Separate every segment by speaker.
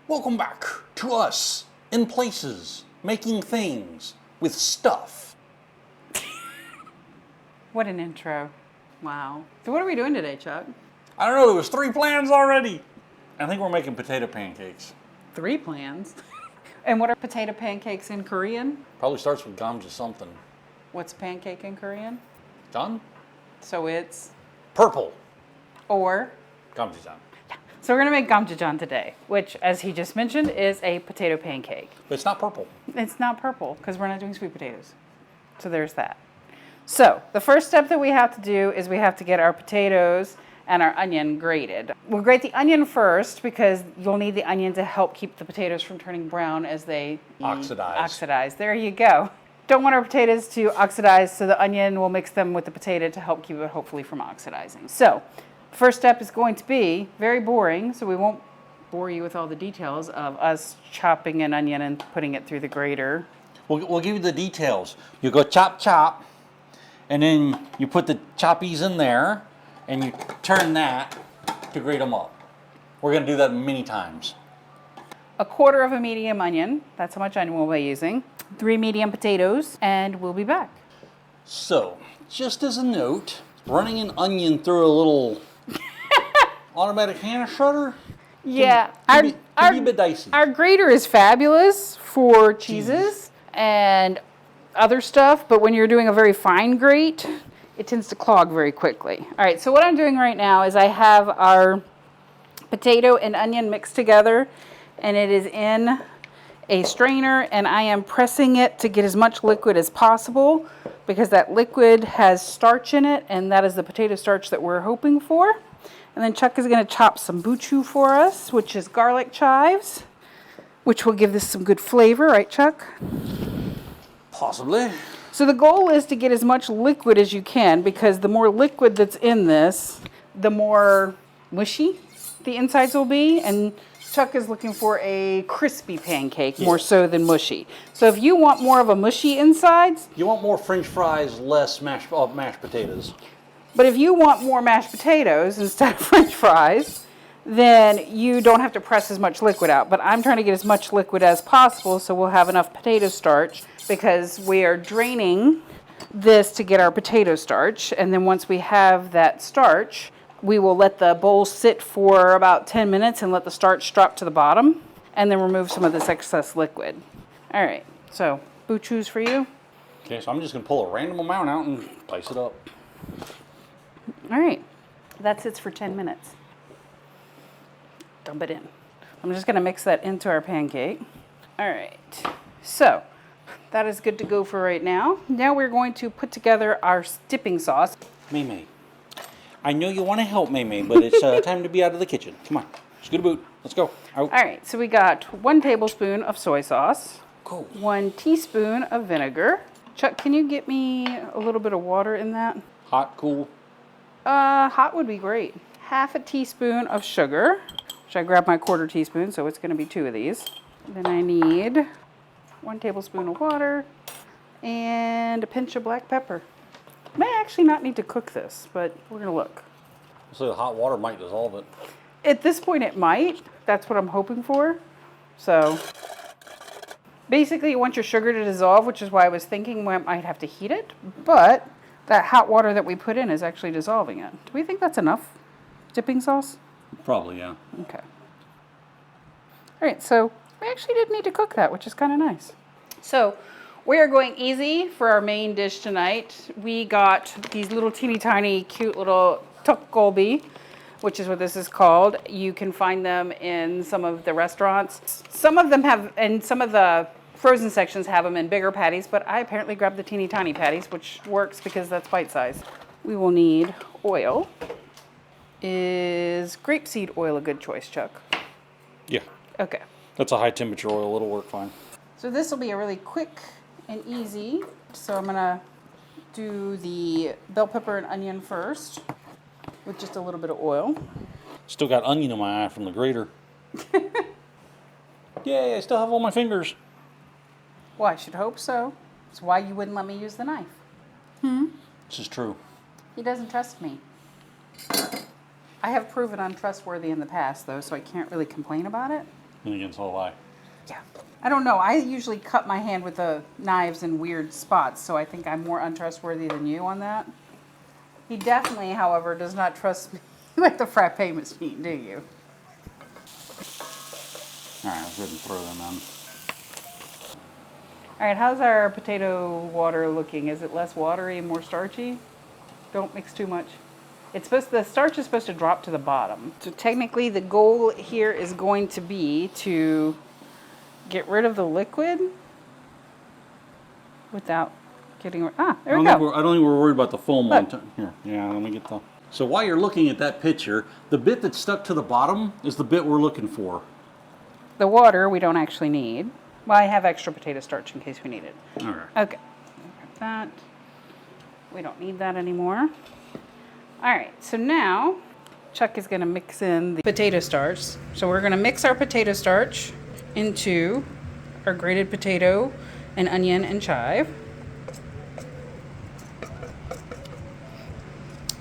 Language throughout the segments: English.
Speaker 1: Welcome back to us in places, making things with stuff.
Speaker 2: What an intro. Wow. So what are we doing today, Chuck?
Speaker 1: I don't know, there was 3 plans already. I think we're making potato pancakes.
Speaker 2: 3 plans? And what are potato pancakes in Korean?
Speaker 1: Probably starts with gamja something.
Speaker 2: What's pancake in Korean?
Speaker 1: Done?
Speaker 2: So it's...
Speaker 1: Purple.
Speaker 2: Or...
Speaker 1: Gamjajeon.
Speaker 2: So we're going to make gamjajeon today, which, as he just mentioned, is a potato pancake.
Speaker 1: But it's not purple.
Speaker 2: It's not purple, because we're not doing sweet potatoes. So there's that. So the first step that we have to do is we have to get our potatoes and our onion grated. We'll grate the onion first because you'll need the onion to help keep the potatoes from turning brown as they oxidize. There you go. Don't want our potatoes to oxidize, so the onion will mix them with the potato to help keep it hopefully from oxidizing. So first step is going to be very boring, so we won't bore you with all the details of us chopping an onion and putting it through the grater.
Speaker 1: We'll give you the details. You go chop, chop, and then you put the choppies in there, and you turn that to grate them up. We're going to do that many times.
Speaker 2: 1/4 of a medium onion, that's how much onion we'll be using. 3 medium potatoes, and we'll be back.
Speaker 1: So, just as a note, running an onion through a little automatic hand shredder
Speaker 2: Yeah,
Speaker 1: can be a bit dicey.
Speaker 2: Our grater is fabulous for cheeses and other stuff, but when you're doing a very fine grate, it tends to clog very quickly. All right, so what I'm doing right now is I have our potato and onion mixed together, and it is in a strainer, and I am pressing it to get as much liquid as possible because that liquid has starch in it, and that is the potato starch that we're hoping for. And then Chuck is going to chop some buchu for us, which is garlic chives, which will give this some good flavor, right, Chuck?
Speaker 1: Possibly.
Speaker 2: So the goal is to get as much liquid as you can, because the more liquid that's in this, the more mushy the insides will be. And Chuck is looking for a crispy pancake more so than mushy. So if you want more of a mushy insides...
Speaker 1: You want more French fries, less mashed potatoes.
Speaker 2: But if you want more mashed potatoes instead of French fries, then you don't have to press as much liquid out. But I'm trying to get as much liquid as possible so we'll have enough potato starch, because we are draining this to get our potato starch. And then once we have that starch, we will let the bowl sit for about 10 minutes and let the starch drop to the bottom, and then remove some of this excess liquid. All right, so buchus for you.
Speaker 1: Okay, so I'm just going to pull a random amount out and slice it up.
Speaker 2: All right, that sits for 10 minutes. Dump it in. I'm just going to mix that into our pancake. All right, so that is good to go for right now. Now we're going to put together our dipping sauce.
Speaker 1: May, I know you want to help May, but it's time to be out of the kitchen. Come on, scoot a boot. Let's go. Out.
Speaker 2: All right, so we got 1 tablespoon of soy sauce.
Speaker 1: Cool.
Speaker 2: 1 teaspoon of vinegar. Chuck, can you get me a little bit of water in that?
Speaker 1: Hot, cool.
Speaker 2: Hot would be great. 1/2 teaspoon of sugar, which I grabbed my 1/4 teaspoon, so it's going to be 2 of these. Then I need 1 tablespoon of water and a pinch of black pepper. May actually not need to cook this, but we're going to look.
Speaker 1: So the hot water might dissolve it.
Speaker 2: At this point it might. That's what I'm hoping for. So basically you want your sugar to dissolve, which is why I was thinking we might have to heat it, but that hot water that we put in is actually dissolving it. Do we think that's enough dipping sauce?
Speaker 1: Probably, yeah.
Speaker 2: Okay. All right, so we actually didn't need to cook that, which is kind of nice. So we are going easy for our main dish tonight. We got these little teeny tiny cute little tteokgalbi, which is what this is called. You can find them in some of the restaurants. Some of them have, and some of the frozen sections have them in bigger patties, but I apparently grabbed the teeny tiny patties, which works because that's bite size. We will need oil. Is grapeseed oil a good choice, Chuck?
Speaker 1: Yeah.
Speaker 2: Okay.
Speaker 1: That's a high temperature oil. It'll work fine.
Speaker 2: So this will be a really quick and easy. So I'm gonna do the bell pepper and onion first with just a little bit of oil.
Speaker 1: Still got onion in my eye from the grater. Yay, I still have all my fingers.
Speaker 2: Well, I should hope so. It's why you wouldn't let me use the knife.
Speaker 1: This is true.
Speaker 2: He doesn't trust me. I have proven untrustworthy in the past, though, so I can't really complain about it.
Speaker 1: And again, so I.
Speaker 2: Yeah. I don't know. I usually cut my hand with the knives in weird spots, so I think I'm more untrustworthy than you on that. He definitely, however, does not trust me with the frappe machine, do you?
Speaker 1: All right, let's go ahead and throw them in.
Speaker 2: All right, how's our potato water looking? Is it less watery and more starchy? Don't mix too much. The starch is supposed to drop to the bottom. So technically the goal here is going to be to get rid of the liquid without getting, there we go.
Speaker 1: I don't think we're worried about the foam
Speaker 2: Look.
Speaker 1: one. Here, yeah, let me get the. So while you're looking at that picture, the bit that's stuck to the bottom is the bit we're looking for.
Speaker 2: The water we don't actually need. Well, I have extra potato starch in case we need it.
Speaker 1: All right.
Speaker 2: Okay, grab that. We don't need that anymore. All right, so now Chuck is gonna mix in the potato starch. So we're gonna mix our potato starch into our grated potato and onion and chive.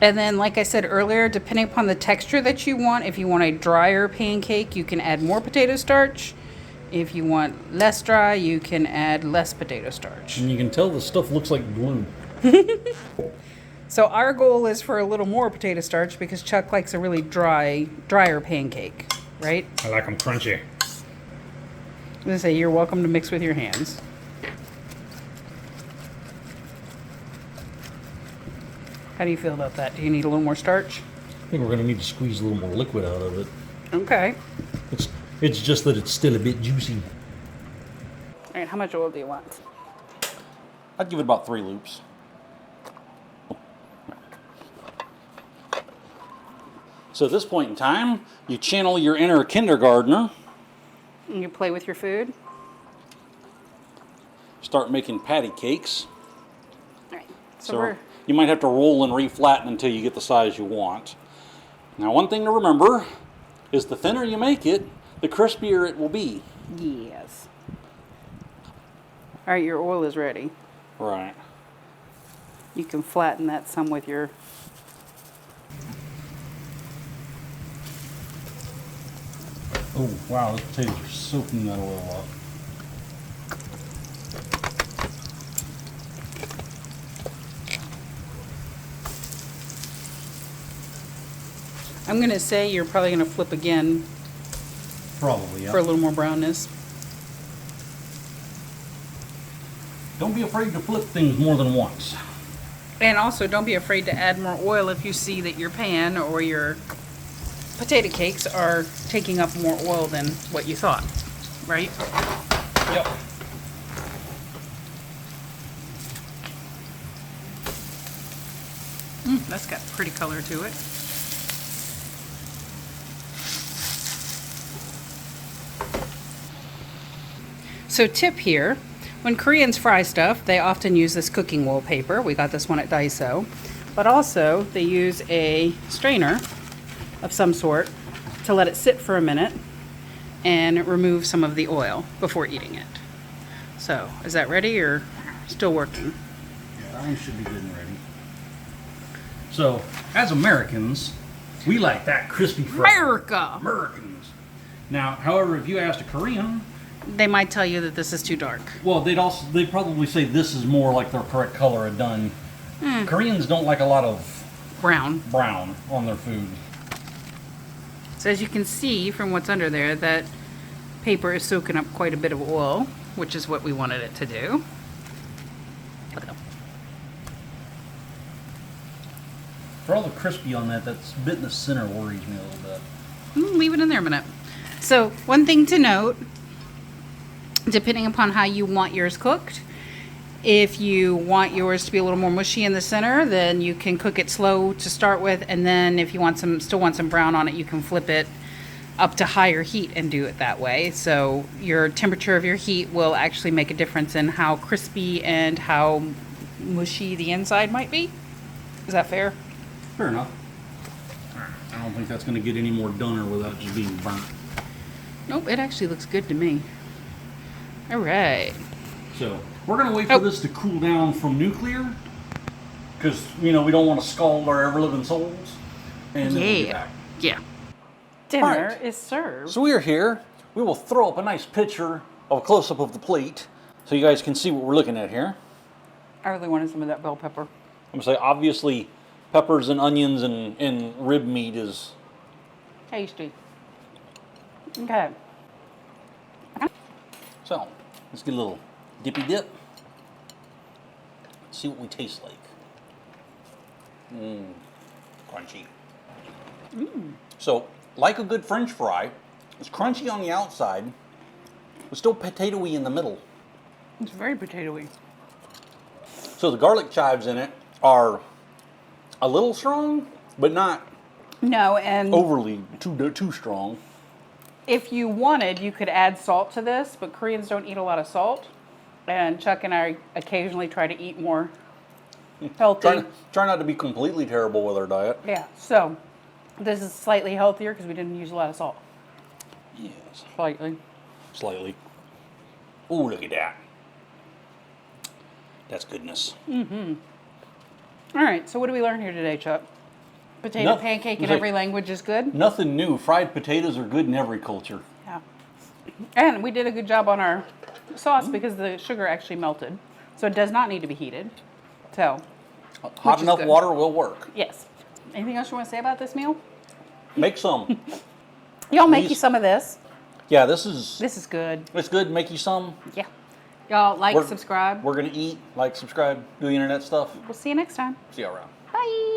Speaker 2: And then, like I said earlier, depending upon the texture that you want, if you want a drier pancake, you can add more potato starch. If you want less dry, you can add less potato starch.
Speaker 1: And you can tell the stuff looks like glue.
Speaker 2: So our goal is for a little more potato starch because Chuck likes a really drier pancake, right?
Speaker 1: I like them crunchy.
Speaker 2: I was gonna say, you're welcome to mix with your hands. How do you feel about that? Do you need a little more starch?
Speaker 1: I think we're going to need to squeeze a little more liquid out of it.
Speaker 2: Okay.
Speaker 1: It's just that it's still a bit juicy.
Speaker 2: All right, how much oil do you want?
Speaker 1: I'd give it about 3 loops. So at this point in time, you channel your inner kindergartner.
Speaker 2: And you play with your food?
Speaker 1: Start making patty cakes.
Speaker 2: All right, so
Speaker 1: you might have to roll and reflatten until you get the size you want. Now, one thing to remember is the thinner you make it, the crispier it will be.
Speaker 2: Yes. All right, your oil is ready.
Speaker 1: Right.
Speaker 2: You can flatten that some with your...
Speaker 1: Oh, wow, those potatoes are soaking that oil up.
Speaker 2: I'm going to say you're probably going to flip again
Speaker 1: Probably, yeah.
Speaker 2: for a little more brownness.
Speaker 1: Don't be afraid to flip things more than once.
Speaker 2: And also, don't be afraid to add more oil if you see that your pan or your potato cakes are taking up more oil than what you thought, right?
Speaker 1: Yep.
Speaker 2: That's got pretty color to it. So tip here, when Koreans fry stuff, they often use this cooking wool paper. We got this one at Daiso. But also, they use a strainer of some sort to let it sit for a minute and remove some of the oil before eating it. So, is that ready or still working?
Speaker 1: Yeah, that one should be good and ready. So, as Americans, we like that crispy fry.
Speaker 2: America!
Speaker 1: Americans. Now, however, if you asked a Korean,
Speaker 2: They might tell you that this is too dark.
Speaker 1: well, they'd probably say this is more like their correct color of done. Koreans don't like a lot of
Speaker 2: Brown.
Speaker 1: brown on their food.
Speaker 2: So as you can see from what's under there, that paper is soaking up quite a bit of oil, which is what we wanted it to do.
Speaker 1: For all the crispy on that bit in the center worries me a little bit.
Speaker 2: Leave it in there a minute. So one thing to note, depending upon how you want yours cooked, if you want yours to be a little more mushy in the center, then you can cook it slow to start with, and then if you want still want some brown on it, you can flip it up to higher heat and do it that way. So your temperature of your heat will actually make a difference in how crispy and how mushy the inside might be. Is that fair?
Speaker 1: Fair enough. I don't think that's going to get any more doner without just being burnt.
Speaker 2: Nope, it actually looks good to me. All right.
Speaker 1: So we're going to wait for this to cool down from nuclear, because we don't want to scald our ever-living souls. And then we'll be back.
Speaker 2: Yeah. Dinner
Speaker 1: Alright.
Speaker 2: is served.
Speaker 1: So we are here we will throw up a nice picture of a close-up of the plate so you guys can see what we're looking at here.
Speaker 2: I really wanted some of that bell pepper.
Speaker 1: I'm gonna say, obviously, peppers and onions and rib meat is...
Speaker 2: Tasty. Okay.
Speaker 1: So, let's get a little dippy dip. See what we taste like. Crunchy. So, like a good French fry, it's crunchy on the outside, but still potatoey in the middle.
Speaker 2: It's very potatoey.
Speaker 1: So the garlic chives in it are a little strong, but not
Speaker 2: No, and
Speaker 1: overly too strong.
Speaker 2: if you wanted, you could add salt to this, but Koreans don't eat a lot of salt. And Chuck and I occasionally try to eat more healthy.
Speaker 1: Try not to be completely terrible with our diet.
Speaker 2: Yeah, so this is slightly healthier because we didn't use a lot of salt.
Speaker 1: Yes.
Speaker 2: Slightly.
Speaker 1: Slightly. Ooh, look at that. That's goodness.
Speaker 2: All right, so what did we learn here today, Chuck? Potato pancake in every language is good?
Speaker 1: Nothing new. Fried potatoes are good in every culture.
Speaker 2: Yeah. And we did a good job on our sauce because the sugar actually melted. So it does not need to be heated. So,
Speaker 1: Hot
Speaker 2: is
Speaker 1: enough
Speaker 2: good.
Speaker 1: water will work.
Speaker 2: yes. Anything else you want to say about this meal?
Speaker 1: Make some.
Speaker 2: Y'all make you
Speaker 1: Please.
Speaker 2: some of this.
Speaker 1: Yeah, this is
Speaker 2: good.
Speaker 1: it's good. Make you some.
Speaker 2: Yeah. Y'all like,
Speaker 1: We're-
Speaker 2: subscribe.
Speaker 1: We're gonna eat, like, subscribe, do the internet stuff.
Speaker 2: We'll see you next time.
Speaker 1: See you around.
Speaker 2: Bye.